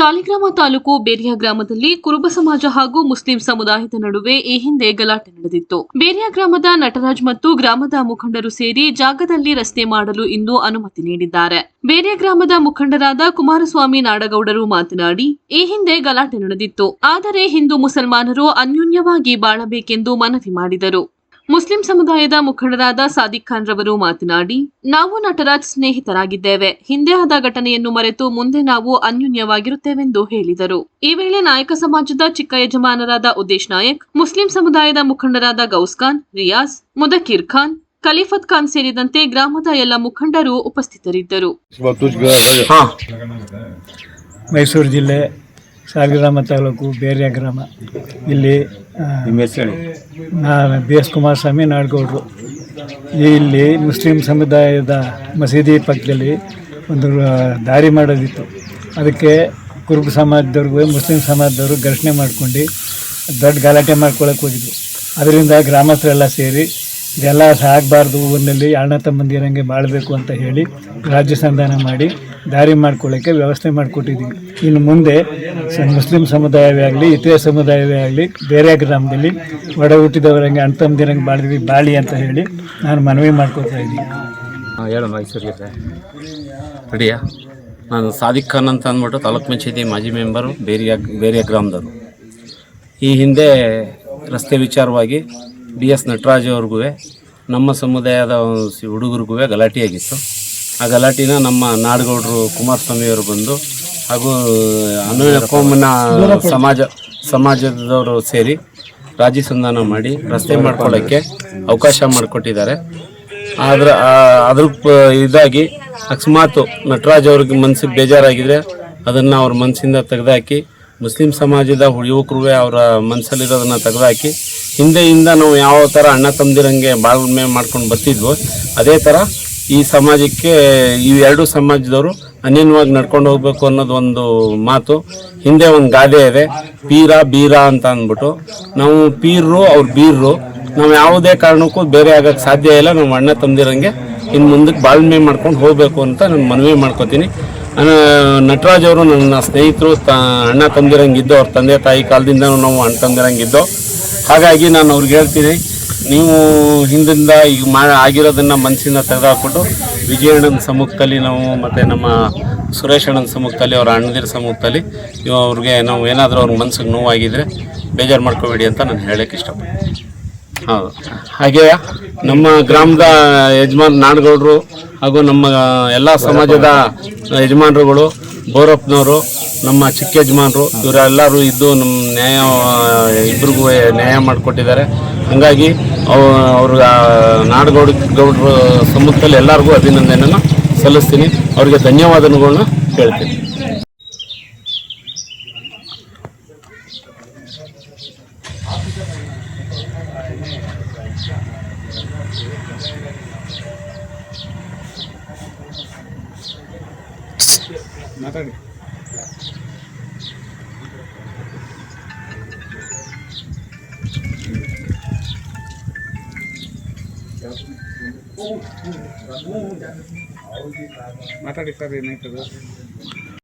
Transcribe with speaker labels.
Speaker 1: ಸಾಲಿಗ್ರಾಮ ತಾಲೂಕು ಬೇರಿಯಾ ಗ್ರಾಮದಲ್ಲಿ ಕುರುಬ ಸಮಾಜ ಹಾಗೂ ಮುಸ್ಲಿಂ ಸಮುದಾಯದ ನಡುವೆ ಈ ಹಿಂದೆ ಗಲಾಟೆ ನಡೆದಿತ್ತು. ಬೇರಿಯಾ ಗ್ರಾಮದ ನಟರಾಜ್ ಮತ್ತು ಗ್ರಾಮದ ಮುಖಂಡರು ಸೇರಿ ಜಾಗದಲ್ಲಿ ರಸ್ತೆ ಮಾಡಲು ಇಂದು ಅನುಮತಿ ನೀಡಿದ್ದಾರೆ. ಬೇರಿಯಾ ಗ್ರಾಮದ ಮುಖಂಡರಾದ ಕುಮಾರಸ್ವಾಮಿ ನಾಡಗೌಡರು ಮಾತನಾಡಿ, ಈ ಹಿಂದೆ ಗಲಾಟೆ ನಡೆದಿತ್ತು. ಆದರೆ ಹಿಂದೂ ಮುಸಲ್ಮಾನರು ಅನ್ಯೋನ್ಯವಾಗಿ ಬಾಳಬೇಕೆಂದು ಮನವಿ ಮಾಡಿದರು. ಮುಸ್ಲಿಂ ಸಮುದಾಯದ ಮುಖಂಡರಾದ ಸಾದಿಕ್ ಖಾನ್ ರವರು ಮಾತನಾಡಿ, ನಾವು ನಟರಾಜ್ ಸ್ನೇಹಿತರಾಗಿದ್ದೇವೆ. ಹಿಂದೆ ಆದ ಘಟನೆಯನ್ನು ಮರೆತು ಮುಂದೆ ನಾವು ಅನ್ಯೋನ್ಯವಾಗಿರುತ್ತೇವೆಂದು ಹೇಳಿದರು. ಈ ವೇಳೆ ನಾಯಕ ಸಮಾಜದ ಚಿಕ್ಕ ಯಜಮಾನರಾದ ಉದ್ದೇಶ್ ನಾಯಕ್, ಮುಸ್ಲಿಂ ಸಮುದಾಯದ ಮುಖಂಡರಾದ ಗೌಸ್ ಖಾನ್, ರಿಯಾಜ್, ಮುದಕೀರ್ ಖಾನ್, ಖಲೀಫತ್ ಖಾನ್ ಸೇರಿದಂತೆ ಗ್ರಾಮದ ಎಲ್ಲ ಮುಖಂಡರು ಉಪಸ್ಥಿತರಿದ್ದರು.
Speaker 2: ಮೈಸೂರು ಜಿಲ್ಲೆ ಸಾಲಿಗ್ರಾಮ ತಾಲೂಕು ಬೇರಿಯಾ ಗ್ರಾಮ. ಇಲ್ಲಿ BS ಕುಮಾರಸ್ವಾಮಿ ನಾಡಗೌಡರು. ಇಲ್ಲಿ ಮುಸ್ಲಿಂ ಸಮುದಾಯದ ಮಸೀದಿ ಪಕ್ಕದಲ್ಲಿ ಒಂದು ದಾರಿ ಮಾಡೋದಿತ್ತು. ಅದಕ್ಕೆ ಕುರುಬ ಸಮಾಜದವ್ರಿಗೂ ಮುಸ್ಲಿಂ ಸಮಾಜದವರು ಘರ್ಷಣೆ ಮಾಡ್ಕೊಂಡು ದೊಡ್ಡ ಗಲಾಟೆ ಮಾಡ್ಕೊಳಕ್ಕೆ ಹೋಗಿದ್ವು. ಅದರಿಂದ ಗ್ರಾಮಸ್ಥರೆಲ್ಲ ಸೇರಿ ಇದೆಲ್ಲ ಆಗಬಾರ್ದು, ಊರಿನಲ್ಲಿ ಅಣ್ಣ ತಮ್ಮಂದಿರಂಗೆ ಬಾಳಬೇಕು ಅಂತ ಹೇಳಿ ರಾಜ್ಯ ಸಂಧಾನ ಮಾಡಿ ದಾರಿ ಮಾಡ್ಕೊಳ್ಳೋಕ್ಕೆ ವ್ಯವಸ್ಥೆ ಮಾಡಿಕೊಟ್ಟಿದ್ದೀವಿ. ಇನ್ನು ಮುಂದೆ ಮುಸ್ಲಿಂ ಸಮುದಾಯವೇ ಆಗಲಿ, ಇತರೆ ಸಮುದಾಯವೇ ಆಗಲಿ, ಬೇರೆ ಗ್ರಾಮದಲ್ಲಿ ಒಡ ಹುಟ್ಟಿದವರಂಗೆ ಅಣ್ಣ ತಮ್ಮಂದಿರಂಗೆ ಬಾಳಿ ಅಂತ ಹೇಳಿ ನಾನು ಮನವಿ ಮಾಡ್ಕೊತಾ ಇದ್ದೀನಿ.
Speaker 3: ಹೇಳ ಮೈಸೂರಿಗೆ ರೆಡಿಯಾ? ನಾನು ಸಾದಿಕ್ ಖಾನ್ ಅಂತ ಅಂದ್ಬಿಟ್ಟು ತಾಲೂಕು ಪಂಚಾಯತಿ ಮಾಜಿ ಮೆಂಬರು ಬೇರಿಯಾ ಗ್ರಾಮದವರು. ಈ ಹಿಂದೆ ರಸ್ತೆ ವಿಚಾರವಾಗಿ BS ನಟರಾಜ್ ಅವ್ರಿಗೂ ನಮ್ಮ ಸಮುದಾಯದ ಹುಡುಗರಿಗೂ ಗಲಾಟೆಯಾಗಿತ್ತು. ಆ ಗಲಾಟಿನ ನಮ್ಮ ನಾಡಗೌಡರು ಕುಮಾರಸ್ವಾಮಿಯವರು ಬಂದು ಹಾಗೂ ಅನ್ವಯ ಕೋಮನ ಸಮಾಜದವರು ಸೇರಿ ರಾಜಿ ಸಂಧಾನ ಮಾಡಿ ರಸ್ತೆ ಮಾಡ್ಕೊಳ್ಳೋಕ್ಕೆ ಅವಕಾಶ ಮಾಡಿಕೊಟ್ಟಿದ್ದಾರೆ. ಅದ್ರ ಇದಾಗಿ ಅಕಸ್ಮಾತ್ ನಟರಾಜ್ ಅವ್ರಿಗೆ ಮನಸ್ಸಿಗೆ ಬೇಜಾರಾಗಿದ್ದರೆ ಅದನ್ನು ಅವ್ರ ಮನಸ್ಸಿಂದ ತೆಗೆದುಹಾಕಿ, ಮುಸ್ಲಿಂ ಸಮಾಜದ ಯುವಕರು ಅವರ ಮನಸ್ಸಲ್ಲಿರೋದನ್ನು ತೆಗೆದುಹಾಕಿ, ಹಿಂದೆಯಿಂದ ನಾವು ಯಾವ ಥರ ಅಣ್ಣ ತಮ್ಮದಿರಂಗೆ ಬಾಳ್ಮೆ ಮಾಡ್ಕೊಂಡು ಬರ್ತಿದ್ವೋ ಅದೇ ಥರ ಈ ಸಮಾಜಕ್ಕೆ ಈ ಎರಡು ಸಮಾಜದವರು ಅನ್ಯೋನ್ಯವಾಗಿ ನಡ್ಕೊಂಡು ಹೋಗ್ಬೇಕು ಅನ್ನೋದು ಒಂದು ಮಾತು. ಹಿಂದೆ ಒಂದು ಗಾದೆ ಇದೆ, ಪೀರ ಬೀರ ಅಂತ ಅಂದ್ಬಿಟ್ಟು. ನಾವು ಪೀರರು, ಅವ್ರು ಬೀರರು. ನಾವು ಯಾವುದೇ ಕಾರಣಕ್ಕೂ ಬೇರೆ ಆಗೋಕ್ಕೆ ಸಾಧ್ಯ ಇಲ್ಲ. ನಾವು ಅಣ್ಣ ತಮ್ಮದಿರಂಗೆ ಇನ್ನು ಮುಂದಕ್ಕೆ ಬಾಳ್ಮೆ ಮಾಡ್ಕೊಂಡು ಹೋಗಬೇಕು ಅಂತ ನಾನು ಮನವಿ ಮಾಡ್ಕೋತೀನಿ. ನಟರಾಜ್ ಅವರು ನನ್ನ ಸ್ನೇಹಿತರು, ಅಣ್ಣ ತಮ್ಮದಿರಂಗಿದ್ದು, ಅವ್ರ ತಂದೆ ತಾಯಿ ಕಾಲದಿಂದನೂ ನಾವು ಅಣ್ಣ ತಮ್ಮದಿರಂಗಿದ್ದೋ. ಹಾಗಾಗಿ ನಾನು ಅವ್ರಿಗೆ ಹೇಳ್ತೀನಿ, ನೀವು ಹಿಂದಿಂದ ಈಗ ಆಗಿರೋದನ್ನು ಮನಸ್ಸಿಂದ ತೆಗೆದುಹಾಕ್ಬಿಟ್ಟು ವಿಜಯಣ್ಣನ ಸಮ್ಮುಖದಲ್ಲಿ ನಾವು ಮತ್ತು ನಮ್ಮ ಸುರೇಶ್ ಅಣ್ಣನ ಸಮ್ಮುಖದಲ್ಲಿ, ಅವರ ಅಣ್ಣದಿರ ಸಮ್ಮುಖದಲ್ಲಿ ಅವ್ರಿಗೆ ನಾವು ಏನಾದರೂ ಅವ್ರ ಮನಸ್ಸಿಗೆ ನೋವಾಗಿದ್ದರೆ ಬೇಜಾರು ಮಾಡ್ಕೋಬೇಡಿ ಅಂತ ನಾನು ಹೇಳೋಕ್ಕೆ ಇಷ್ಟಪಡ್ತೀನಿ. ಹೌದು. ಹಾಗೆ ನಮ್ಮ ಗ್ರಾಮದ ನಾಡಗೌಡರು ಹಾಗೂ ನಮ್ಮ ಎಲ್ಲ ಸಮಾಜದ ಯಜಮಾನರುಗಳು, ಬೋರಪ್ಪನವರು, ನಮ್ಮ ಚಿಕ್ಕ ಯಜಮಾನರು, ಇವರೆಲ್ಲರೂ ಇದ್ದು ನಮ್ಮ ಇಬ್ಬರಿಗೂ ನ್ಯಾಯ ಮಾಡಿಕೊಟ್ಟಿದ್ದಾರೆ. ಹಾಗಾಗಿ ಅವರು ನಾಡಗೌಡರ ಸಮ್ಮುಖದಲ್ಲಿ ಎಲ್ಲರಿಗೂ ಅಭಿನಂದನೆಯನ್ನು ಸಲ್ಲಿಸ್ತೀನಿ. ಅವರಿಗೆ ಧನ್ಯವಾದಗಳನ್ನ ಹೇಳ್ತೀನಿ.
Speaker 2: ಮಾತಾಡಿ. ಮಾತಾಡಿ ಸರ್, ಏನಾಯ್ತದ?